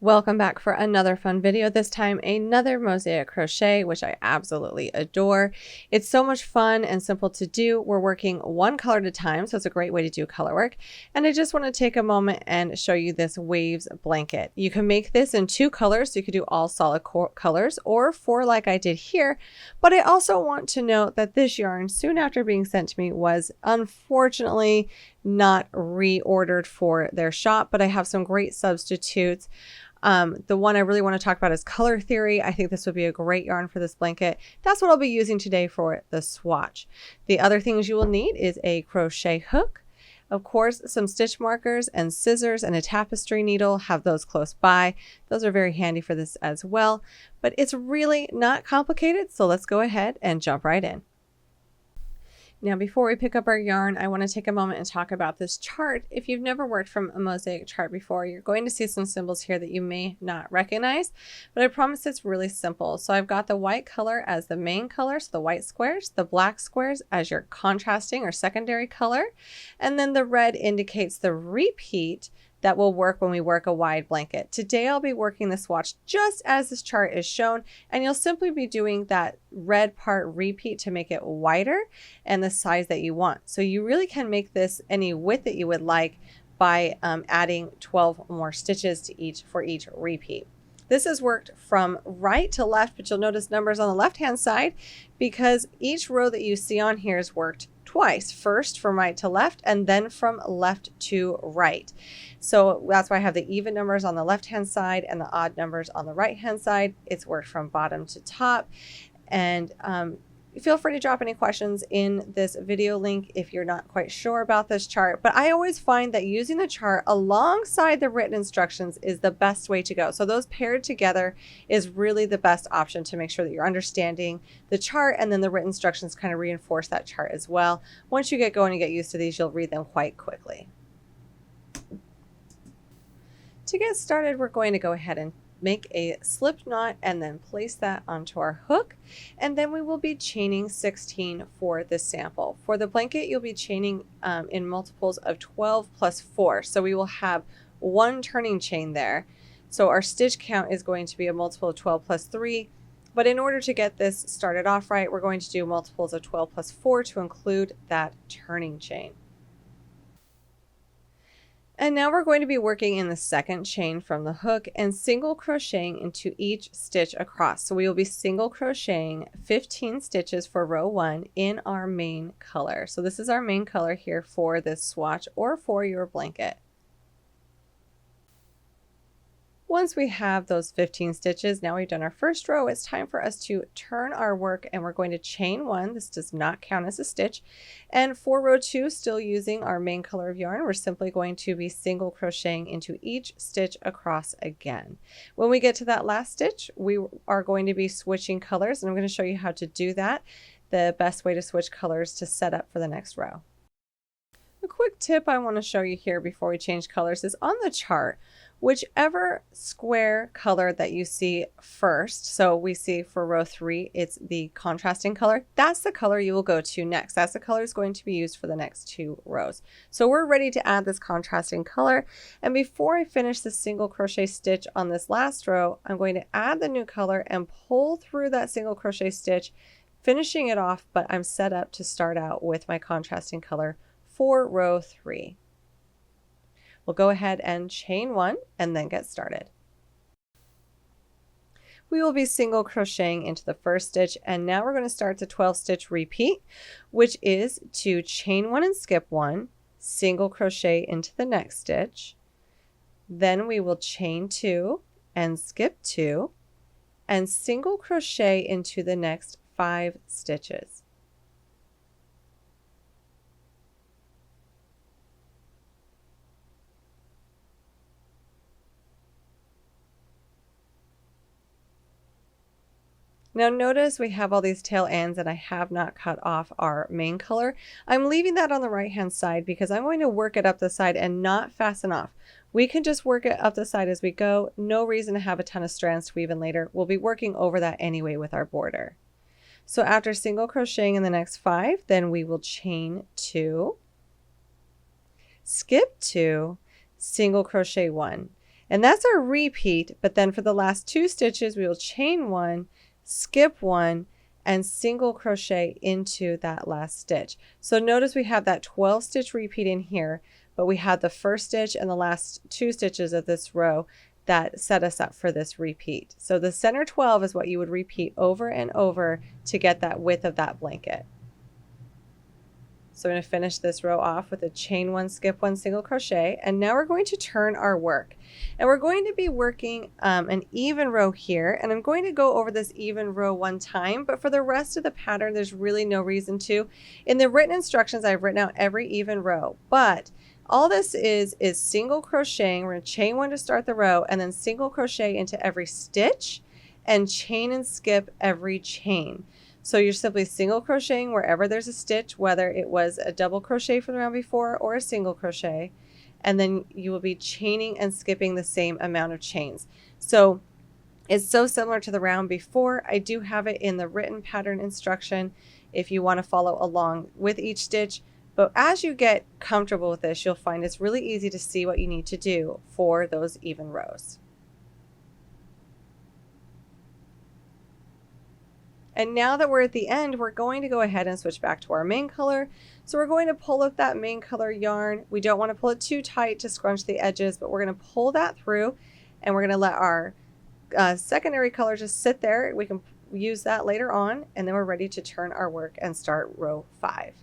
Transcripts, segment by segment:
Welcome back for another fun video, this time another mosaic crochet, which I absolutely adore. It's so much fun and simple to do. We're working one color at a time, so it's a great way to do color work. And I just want to take a moment and show you this Waves blanket. You can make this in two colors, so you could do all solid colors or four like I did here. But I also want to note that this yarn, soon after being sent to me, was unfortunately not reordered for their shop, but I have some great substitutes. The one I really want to talk about is Color Theory. I think this would be a great yarn for this blanket. That's what I'll be using today for the swatch. The other things you will need is a crochet hook, of course, some stitch markers and scissors and a tapestry needle. Have those close by. Those are very handy for this as well, but it's really not complicated. So let's go ahead and jump right in. Now, before we pick up our yarn, I want to take a moment and talk about this chart. If you've never worked from a mosaic chart before, you're going to see some symbols here that you may not recognize, but I promise it's really simple. So I've got the white color as the main color, so the white squares, the black squares as your contrasting or secondary color, and then the red indicates the repeat that will work when we work a wide blanket. Today I'll be working the swatch just as this chart is shown, and you'll simply be doing that red part repeat to make it wider and the size that you want. So you really can make this any width that you would like by adding 12 more stitches to for each repeat. This is worked from right to left, but you'll notice numbers on the left hand side because each row that you see on here is worked twice, first from right to left and then from left to right. So that's why I have the even numbers on the left hand side and the odd numbers on the right hand side. It's worked from bottom to top. And feel free to drop any questions in this video link if you're not quite sure about this chart. But I always find that using the chart alongside the written instructions is the best way to go. So those paired together is really the best option to make sure that you're understanding the chart, and then the written instructions kind of reinforce that chart as well. Once you get going and get used to these, you'll read them quite quickly. To get started, we're going to go ahead and make a slip knot and then place that onto our hook, and then we will be chaining 16 for this sample. For the blanket, you'll be chaining in multiples of 12 plus 4, so we will have one turning chain there. So our stitch count is going to be a multiple of 12 plus 3, but in order to get this started off right, we're going to do multiples of 12 plus 4 to include that turning chain. And now we're going to be working in the second chain from the hook and single crocheting into each stitch across. So we will be single crocheting 15 stitches for row 1 in our main color. So this is our main color here for this swatch or for your blanket. Once we have those 15 stitches, now we've done our first row, it's time for us to turn our work, and we're going to chain 1. This does not count as a stitch. And for row 2, still using our main color of yarn, we're simply going to be single crocheting into each stitch across again. When we get to that last stitch, we are going to be switching colors, and I'm going to show you how to do that, the best way to switch colors to set up for the next row. A quick tip I want to show you here before we change colors is on the chart, whichever square color that you see first, so we see for row 3, it's the contrasting color, that's the color you will go to next. That's the color is going to be used for the next 2 rows. So we're ready to add this contrasting color. And before I finish the single crochet stitch on this last row, I'm going to add the new color and pull through that single crochet stitch, finishing it off, but I'm set up to start out with my contrasting color for row 3. We'll go ahead and chain 1 and then get started. We will be single crocheting into the first stitch, and now we're going to start the 12 stitch repeat, which is to chain 1 and skip 1, single crochet into the next stitch, then we will chain 2 and skip 2 and single crochet into the next 5 stitches. Now notice we have all these tail ends and I have not cut off our main color. I'm leaving that on the right hand side because I'm going to work it up the side and not fasten off. We can just work it up the side as we go. No reason to have a ton of strands to weave in later. We'll be working over that anyway with our border. So after single crocheting in the next 5, then we will chain 2, skip 2, single crochet 1. And that's our repeat, but then for the last 2 stitches, we will chain 1, skip 1, and single crochet into that last stitch. So notice we have that 12 stitch repeat in here, but we have the first stitch and the last 2 stitches of this row that set us up for this repeat. So the center 12 is what you would repeat over and over to get that width of that blanket. So I'm going to finish this row off with a chain 1, skip 1, single crochet, and now we're going to turn our work. And we're going to be working an even row here, and I'm going to go over this even row one time, but for the rest of the pattern, there's really no reason to. In the written instructions, I've written out every even row, but all this is single crocheting. We're going to chain 1 to start the row, and then single crochet into every stitch, and chain and skip every chain. So you're simply single crocheting wherever there's a stitch, whether it was a double crochet from the round before or a single crochet, and then you will be chaining and skipping the same amount of chains. So it's so similar to the round before. I do have it in the written pattern instruction if you want to follow along with each stitch, but as you get comfortable with this, you'll find it's really easy to see what you need to do for those even rows. And now that we're at the end, we're going to go ahead and switch back to our main color. So we're going to pull up that main color yarn. We don't want to pull it too tight to scrunch the edges, but we're going to pull that through, and we're going to let our secondary color just sit there. We can use that later on, and then we're ready to turn our work and start row 5.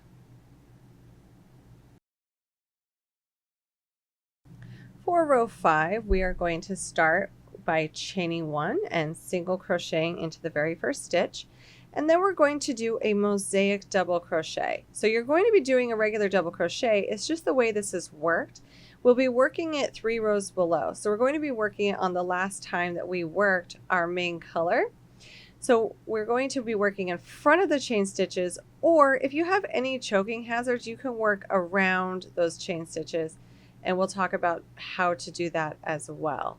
For row 5, we are going to start by chaining 1 and single crocheting into the very first stitch, and then we're going to do a mosaic double crochet. So you're going to be doing a regular double crochet, it's just the way this is worked. We'll be working it 3 rows below, so we're going to be working it on the last time that we worked our main color. So we're going to be working in front of the chain stitches, or if you have any choking hazards, you can work around those chain stitches, and we'll talk about how to do that as well.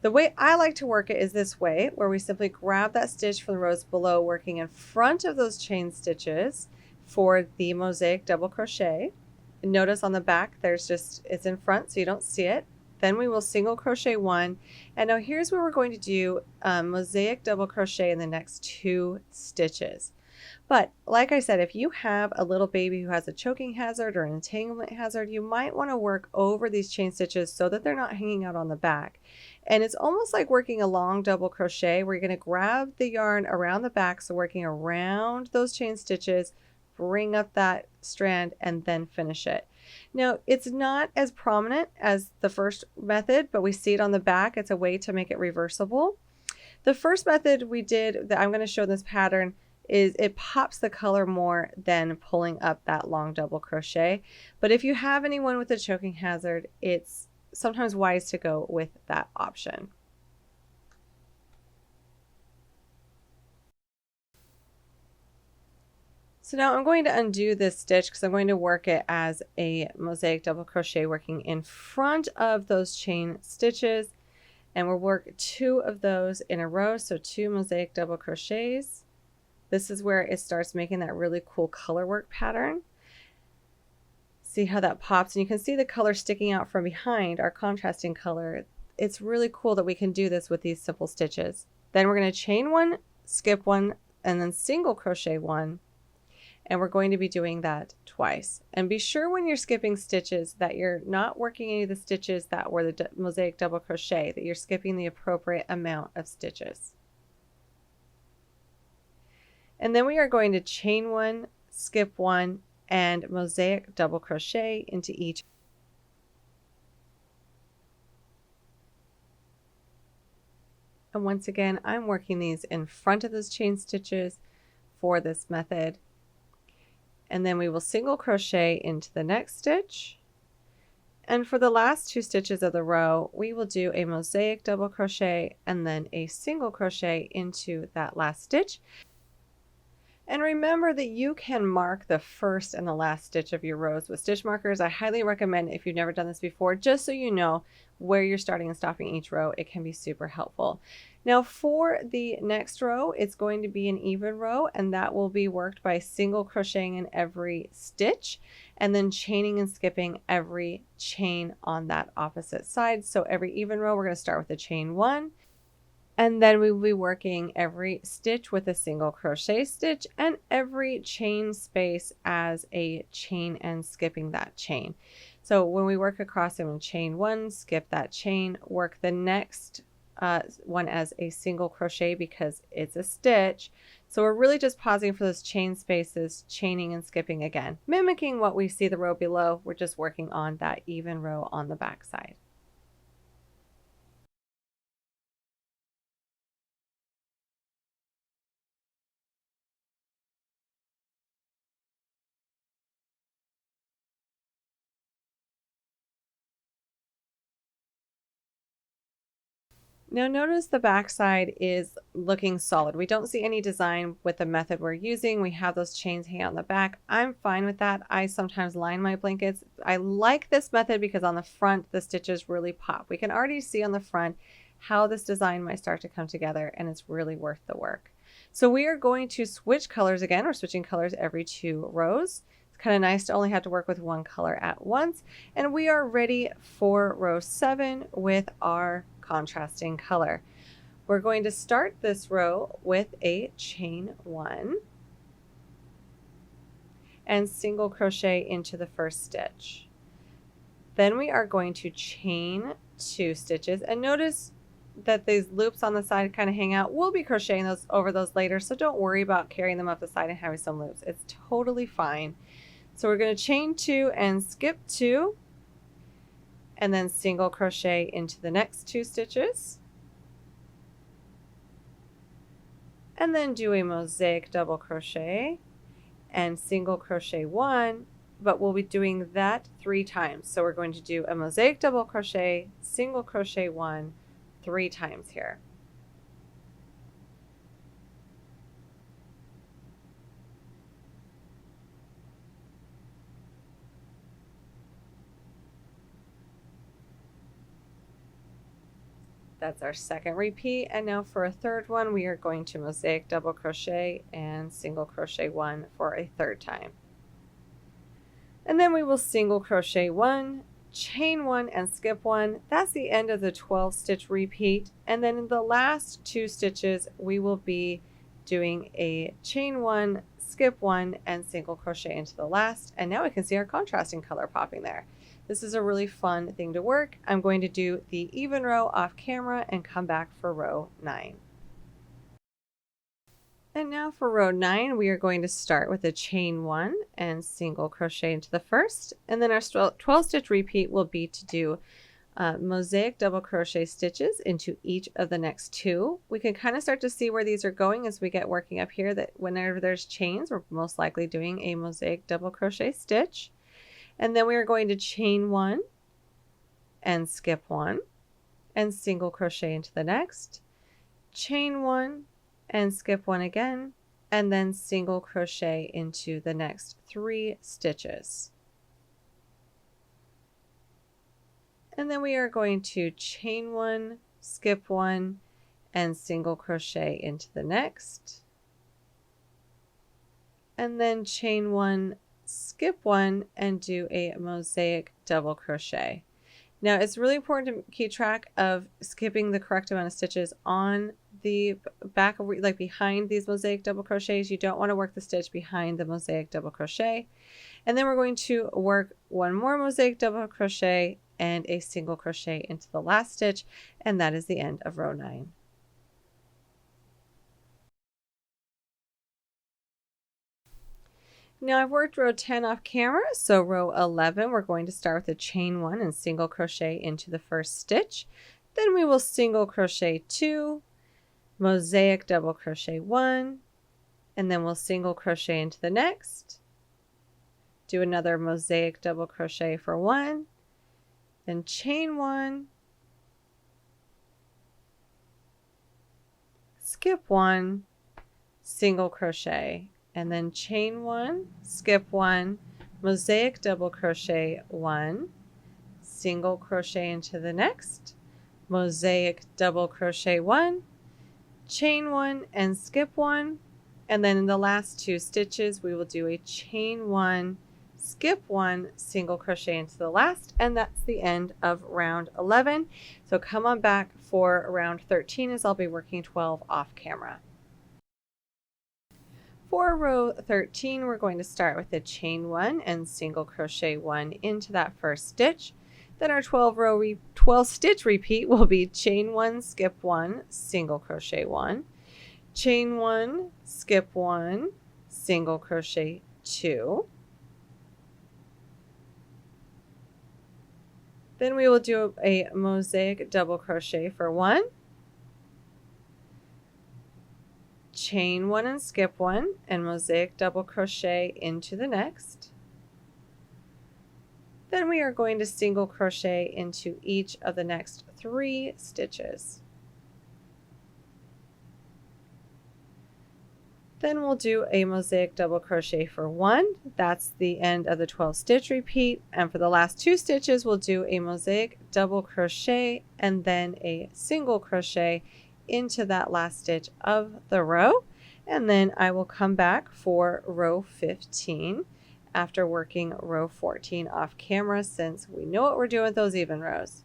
The way I like to work it is this way, where we simply grab that stitch from the rows below, working in front of those chain stitches for the mosaic double crochet. And notice on the back, it's in front so you don't see it. Then we will single crochet 1. And now here's where we're going to do mosaic double crochet in the next 2 stitches. But like I said, if you have a little baby who has a choking hazard or an entanglement hazard, you might want to work over these chain stitches so that they're not hanging out on the back. And it's almost like working a long double crochet where you're going to grab the yarn around the back, so working around those chain stitches, bring up that strand, and then finish it. Now, it's not as prominent as the first method, but we see it on the back. It's a way to make it reversible. The first method we did that I'm going to show in this pattern is it pops the color more than pulling up that long double crochet. But if you have anyone with a choking hazard, it's sometimes wise to go with that option. So now I'm going to undo this stitch because I'm going to work it as a mosaic double crochet working in front of those chain stitches, and we'll work 2 of those in a row, so 2 mosaic double crochets. This is where it starts making that really cool color work pattern. See how that pops, and you can see the color sticking out from behind our contrasting color. It's really cool that we can do this with these simple stitches. Then we're going to chain 1, skip 1, and then single crochet 1. And we're going to be doing that twice. And be sure when you're skipping stitches that you're not working any of the stitches that were the mosaic double crochet, that you're skipping the appropriate amount of stitches. And then we are going to chain 1, skip 1, and mosaic double crochet into each. And once again, I'm working these in front of those chain stitches for this method. And then we will single crochet into the next stitch. And for the last 2 stitches of the row, we will do a mosaic double crochet and then a single crochet into that last stitch. And remember that you can mark the first and the last stitch of your rows with stitch markers. I highly recommend if you've never done this before, just so you know where you're starting and stopping each row. It can be super helpful. Now for the next row, it's going to be an even row, and that will be worked by single crocheting in every stitch and then chaining and skipping every chain on that opposite side. So every even row, we're going to start with a chain 1. And then we will be working every stitch with a single crochet stitch and every chain space as a chain and skipping that chain. So when we work across, I'm going to chain 1, skip that chain, work the next one as a single crochet because it's a stitch. So we're really just pausing for those chain spaces, chaining and skipping again, mimicking what we see the row below. We're just working on that even row on the back side. Now notice the back side is looking solid. We don't see any design with the method we're using. We have those chains hanging out in the back. I'm fine with that. I sometimes line my blankets. I like this method because on the front, the stitches really pop. We can already see on the front how this design might start to come together, and it's really worth the work. So we are going to switch colors again. We're switching colors every 2 rows. It's kind of nice to only have to work with one color at once. And we are ready for row 7 with our contrasting color. We're going to start this row with a chain 1 and single crochet into the first stitch. Then we are going to chain 2 stitches, and notice that these loops on the side kind of hang out. We'll be crocheting those over those later, so don't worry about carrying them up the side and having some loops. It's totally fine. So we're going to chain 2 and skip 2 and then single crochet into the next 2 stitches, and then do a mosaic double crochet and single crochet 1, but we'll be doing that 3 times. So we're going to do a mosaic double crochet, single crochet 1 3 times here. That's our second repeat, and now for a third one we are going to mosaic double crochet and single crochet 1 for a third time. And then we will single crochet 1, chain 1 and skip 1. That's the end of the 12 stitch repeat, and then in the last 2 stitches we will be doing a chain 1, skip 1 and single crochet into the last, and now we can see our contrasting color popping there. This is a really fun thing to work. I'm going to do the even row off camera and come back for row 9. And now for row 9, we are going to start with a chain 1 and single crochet into the first, and then our 12 stitch repeat will be to do mosaic double crochet stitches into each of the next 2. We can kind of start to see where these are going as we get working up here, that whenever there's chains, we're most likely doing a mosaic double crochet stitch. And then we are going to chain 1 and skip 1 and single crochet into the next, chain 1 and skip 1 again, and then single crochet into the next 3 stitches. And then we are going to chain 1, skip 1 and single crochet into the next, and then chain 1, skip 1 and do a mosaic double crochet. Now it's really important to keep track of skipping the correct amount of stitches on the back of, like behind these mosaic double crochets. You don't want to work the stitch behind the mosaic double crochet. And then we're going to work one more mosaic double crochet and a single crochet into the last stitch, and that is the end of row 9. Now I've worked row 10 off camera, so row 11 we're going to start with a chain 1 and single crochet into the first stitch. Then we will single crochet 2, mosaic double crochet 1, and then we'll single crochet into the next. Do another mosaic double crochet for 1, then chain 1, skip 1, single crochet, and then chain 1, skip 1, mosaic double crochet 1, single crochet into the next, mosaic double crochet 1, chain 1 and skip 1, and then in the last 2 stitches we will do a chain 1, skip 1, single crochet into the last, and that's the end of round 11. So come on back for round 13 as I'll be working 12 off camera. For row 13, we're going to start with a chain 1 and single crochet 1 into that first stitch. Then our 12 stitch repeat will be chain 1, skip 1, single crochet 1, chain 1, skip 1, single crochet 2. Then we will do a mosaic double crochet for 1, chain 1 and skip 1, and mosaic double crochet into the next. Then we are going to single crochet into each of the next 3 stitches. Then we'll do a mosaic double crochet for 1. That's the end of the 12 stitch repeat. And for the last 2 stitches, we'll do a mosaic double crochet and then a single crochet into that last stitch of the row. And then I will come back for row 15 after working row 14 off camera, since we know what we're doing with those even rows.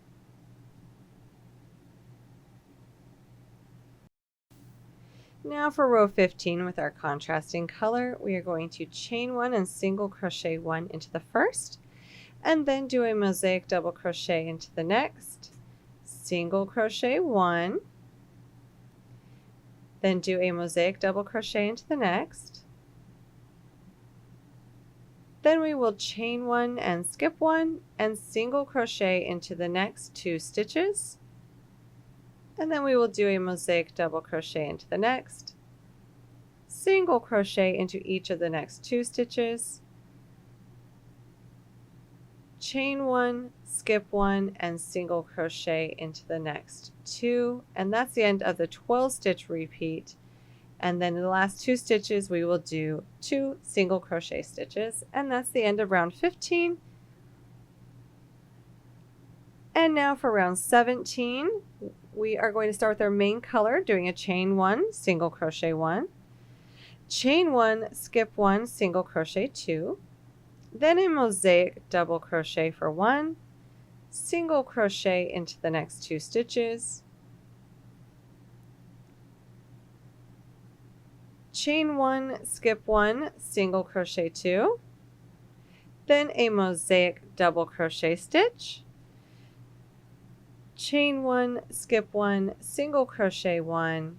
Now for row 15 with our contrasting color, we are going to chain 1 and single crochet 1 into the first, and then do a mosaic double crochet into the next, single crochet 1, then do a mosaic double crochet into the next. Then we will chain 1 and skip 1 and single crochet into the next 2 stitches. And then we will do a mosaic double crochet into the next, single crochet into each of the next 2 stitches, chain 1, skip 1, and single crochet into the next 2, and that's the end of the 12 stitch repeat. And then in the last 2 stitches we will do 2 single crochet stitches, and that's the end of round 15. And now for round 17, we are going to start with our main color, doing a chain 1, single crochet 1, chain 1, skip 1, single crochet 2, then a mosaic double crochet for 1, single crochet into the next 2 stitches, chain 1, skip 1, single crochet 2, then a mosaic double crochet stitch, chain 1, skip 1, single crochet 1,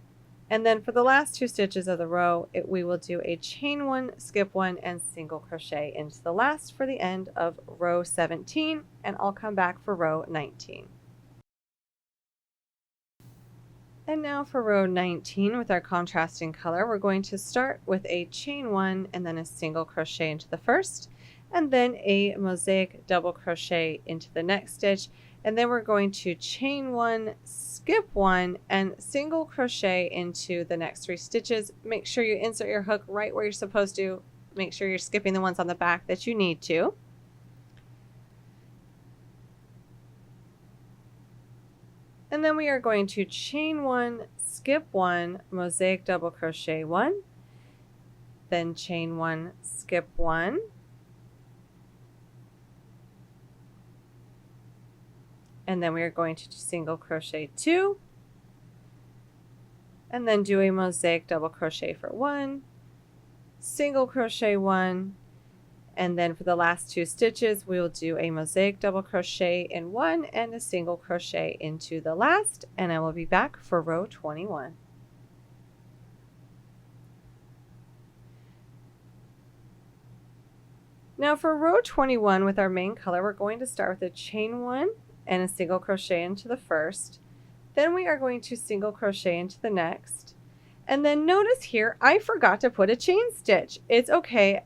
and then for the last 2 stitches of the row we will do a chain 1, skip 1, and single crochet into the last for the end of row 17, and I'll come back for row 19. And now for row 19 with our contrasting color, we're going to start with a chain 1 and then a single crochet into the first, and then a mosaic double crochet into the next stitch, and then we're going to chain 1, skip 1, and single crochet into the next 3 stitches. Make sure you insert your hook right where you're supposed to. Make sure you're skipping the ones on the back that you need to. And then we are going to chain 1, skip 1, mosaic double crochet 1, then chain 1, skip 1, and then we are going to single crochet 2, and then do a mosaic double crochet for 1, single crochet 1, and then for the last 2 stitches we will do a mosaic double crochet in 1 and a single crochet into the last, and I will be back for row 21. Now for row 21 with our main color, we're going to start with a chain 1 and a single crochet into the first, then we are going to single crochet into the next, and then notice here I forgot to put a chain stitch. It's okay.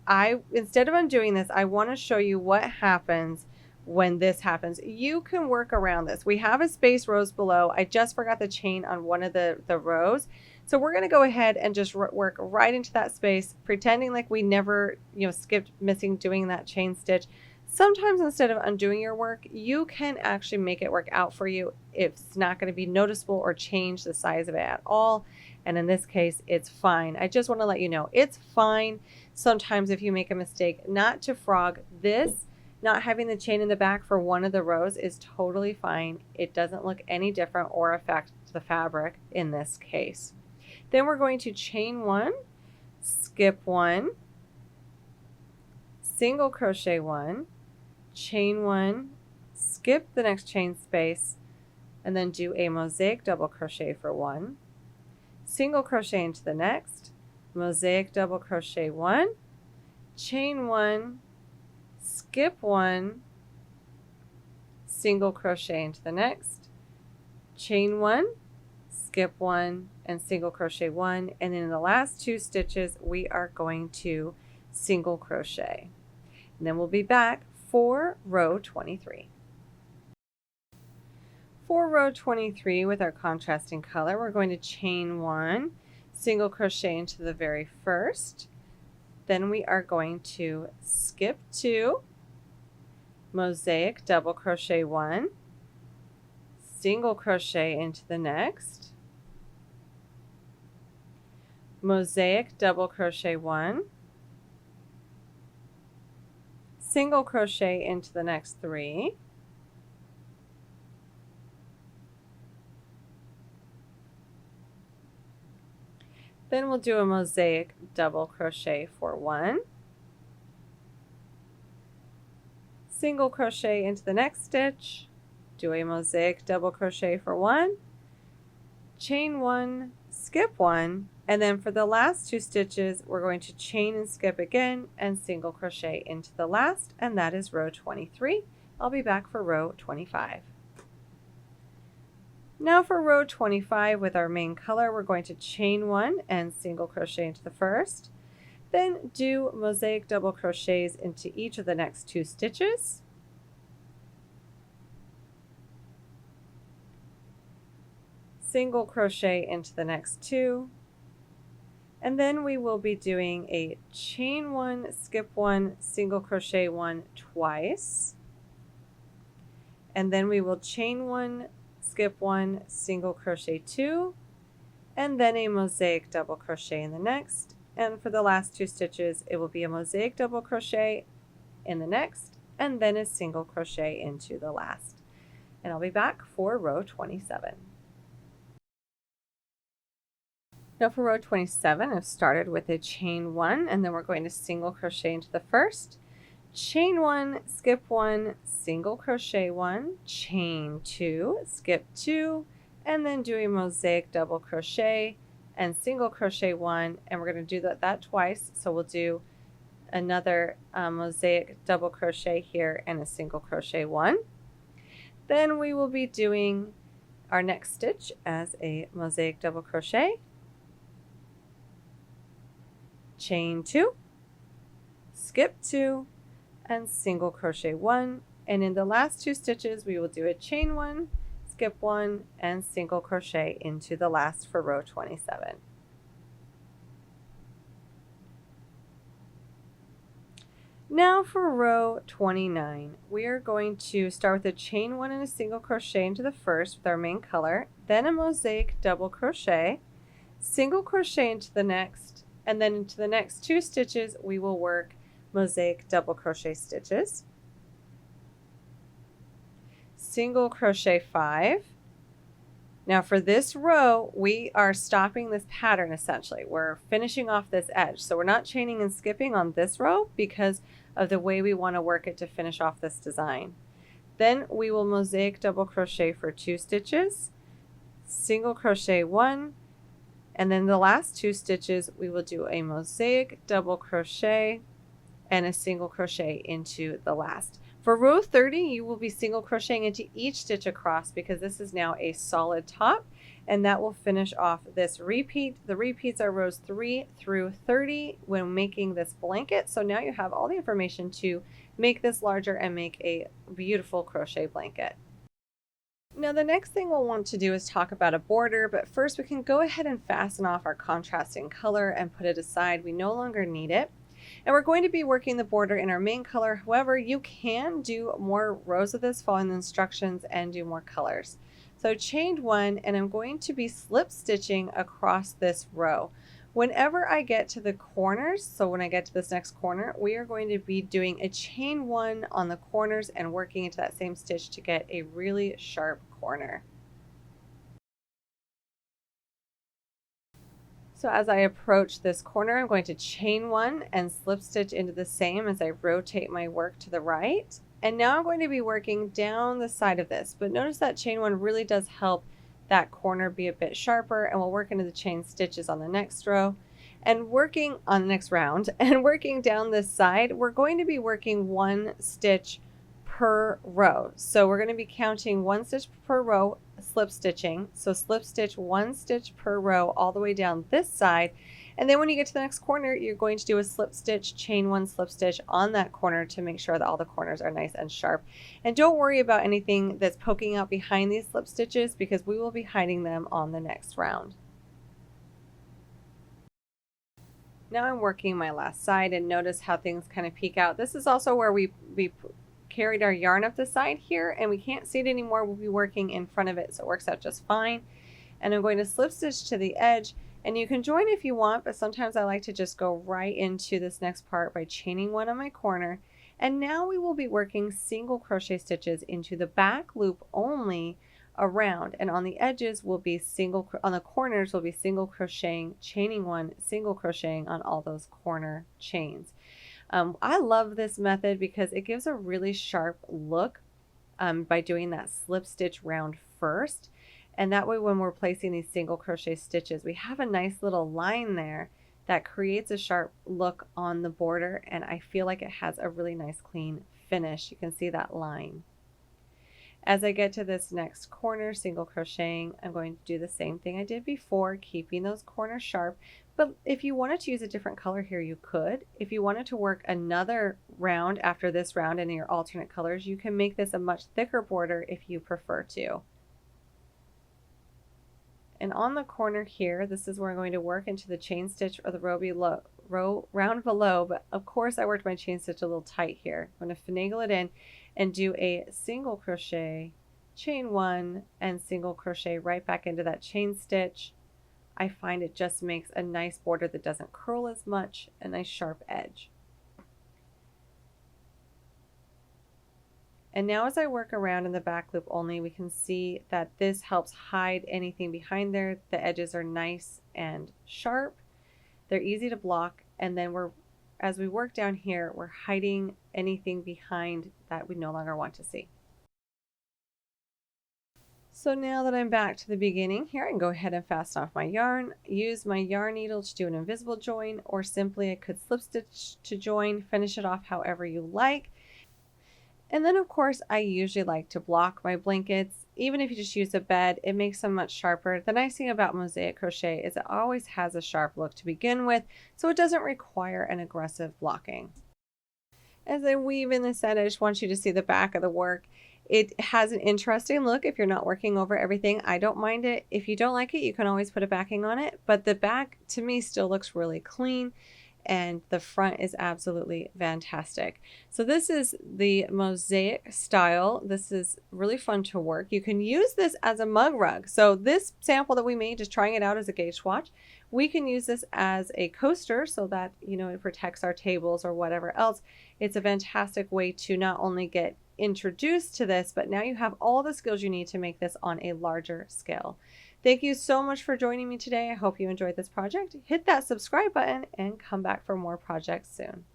Instead of undoing this, I want to show you what happens when this happens. You can work around this. We have a space rows below. I just forgot the chain on one of the rows, So we're going to go ahead and just work right into that space, pretending like we never, skipped missing doing that chain stitch. Sometimes instead of undoing your work, you can actually make it work out for you. It's not going to be noticeable or change the size of it at all. And in this case, it's fine. I just want to let you know it's fine sometimes if you make a mistake not to frog this. Not having the chain in the back for one of the rows is totally fine. It doesn't look any different or affect the fabric in this case. Then we're going to chain one, skip one, single crochet one, chain one, skip the next chain space, and then do a mosaic double crochet for one, single crochet into the next, mosaic double crochet one, chain one, skip one, single crochet into the next, chain one, skip one, and single crochet one, and then in the last 2 stitches we are going to single crochet, and then we'll be back for row 23. For row 23 with our contrasting color, we're going to chain one, single crochet into the very first, then we are going to skip 2, mosaic double crochet one, single crochet into the next, mosaic double crochet one, single crochet into the next 3, then we'll do a mosaic double crochet for one, single crochet into the next stitch, do a mosaic double crochet for one, chain one, skip one, and then for the last 2 stitches we're going to chain and skip again and single crochet into the last, and that is row 23. I'll be back for row 25. Now for row 25 with our main color, we're going to chain one and single crochet into the first, then do mosaic double crochets into each of the next 2 stitches, single crochet into the next 2, and then we will be doing a chain one, skip one, single crochet one twice, and then we will chain one, skip one, single crochet 2, and then a mosaic double crochet in the next, and for the last 2 stitches it will be a mosaic double crochet in the next and then a single crochet into the last, and I'll be back for row 27. Now for row 27, I've started with a chain one, and then we're going to single crochet into the first, chain one, skip one, single crochet one, chain 2, skip 2, and then do a mosaic double crochet and single crochet one, and we're going to do that twice. So we'll do another mosaic double crochet here and a single crochet one. Then we will be doing our next stitch as a mosaic double crochet, chain 2, skip 2, and single crochet one, and in the last 2 stitches we will do a chain one, skip one, and single crochet into the last for row 27. Now for row 29, we are going to start with a chain one and a single crochet into the first with our main color, then a mosaic double crochet, single crochet into the next, and then into the next 2 stitches we will work mosaic double crochet stitches, single crochet 5. Now for this row we are stopping this pattern essentially. We're finishing off this edge, so we're not chaining and skipping on this row because of the way we want to work it to finish off this design. Then we will mosaic double crochet for 2 stitches, single crochet 1, and then the last 2 stitches we will do a mosaic double crochet and a single crochet into the last. For row 30 you will be single crocheting into each stitch across because this is now a solid top, and that will finish off this repeat. The repeats are rows 3 through 30 when making this blanket. So now you have all the information to make this larger and make a beautiful crochet blanket. Now the next thing we'll want to do is talk about a border, but first we can go ahead and fasten off our contrasting color and put it aside. We no longer need it. And we're going to be working the border in our main color. However, you can do more rows of this following the instructions and do more colors. So chain one, and I'm going to be slip stitching across this row. Whenever I get to the corners, so when I get to this next corner, we are going to be doing a chain one on the corners and working into that same stitch to get a really sharp corner. So as I approach this corner, I'm going to chain one and slip stitch into the same as I rotate my work to the right. And now I'm going to be working down the side of this, but notice that chain one really does help that corner be a bit sharper, and we'll work into the chain stitches on the next row and working on the next round. And working down this side, we're going to be working one stitch per row. So we're going to be counting one stitch per row, slip stitching. So slip stitch one stitch per row all the way down this side. And then when you get to the next corner, you're going to do a slip stitch, chain one slip stitch on that corner to make sure that all the corners are nice and sharp. And don't worry about anything that's poking out behind these slip stitches because we will be hiding them on the next round. Now I'm working my last side, and notice how things kind of peek out. This is also where we carried our yarn up the side here, and we can't see it anymore. We'll be working in front of it, so it works out just fine. And I'm going to slip stitch to the edge. And you can join if you want, but sometimes I like to just go right into this next part by chaining one on my corner. And now we will be working single crochet stitches into the back loop only around, and on the edges will be single, on the corners will be single crocheting, chaining one, single crocheting on all those corner chains. I love this method because it gives a really sharp look by doing that slip stitch round first. And that way when we're placing these single crochet stitches, we have a nice little line there that creates a sharp look on the border, and I feel like it has a really nice clean finish. You can see that line. As I get to this next corner, single crocheting, I'm going to do the same thing I did before, keeping those corners sharp. But if you wanted to use a different color here, you could. If you wanted to work another round after this round in your alternate colors, you can make this a much thicker border if you prefer to. And on the corner here, this is where I'm going to work into the chain stitch or the round below, but of course I worked my chain stitch a little tight here. I'm going to finagle it in and do a single crochet, chain one, and single crochet right back into that chain stitch. I find it just makes a nice border that doesn't curl as much, a nice sharp edge. And now as I work around in the back loop only, we can see that this helps hide anything behind there. The edges are nice and sharp. They're easy to block. And then as we work down here, we're hiding anything behind that we no longer want to see. So now that I'm back to the beginning here, I can go ahead and fasten off my yarn, use my yarn needle to do an invisible join, or simply I could slip stitch to join, finish it off however you like. And then of course I usually like to block my blankets. Even if you just use a bed, it makes them much sharper. The nice thing about mosaic crochet is it always has a sharp look to begin with, so it doesn't require an aggressive blocking. As I weave in the set, I just want you to see the back of the work. It has an interesting look if you're not working over everything. I don't mind it. If you don't like it, you can always put a backing on it, but the back to me still looks really clean. And the front is absolutely fantastic. So this is the mosaic style. This is really fun to work. You can use this as a mug rug. So this sample that we made, just trying it out as a gauge swatch, we can use this as a coaster so that, you know, it protects our tables or whatever else. It's a fantastic way to not only get introduced to this, but now you have all the skills you need to make this on a larger scale. Thank you so much for joining me today. I hope you enjoyed this project. Hit that subscribe button and come back for more projects soon.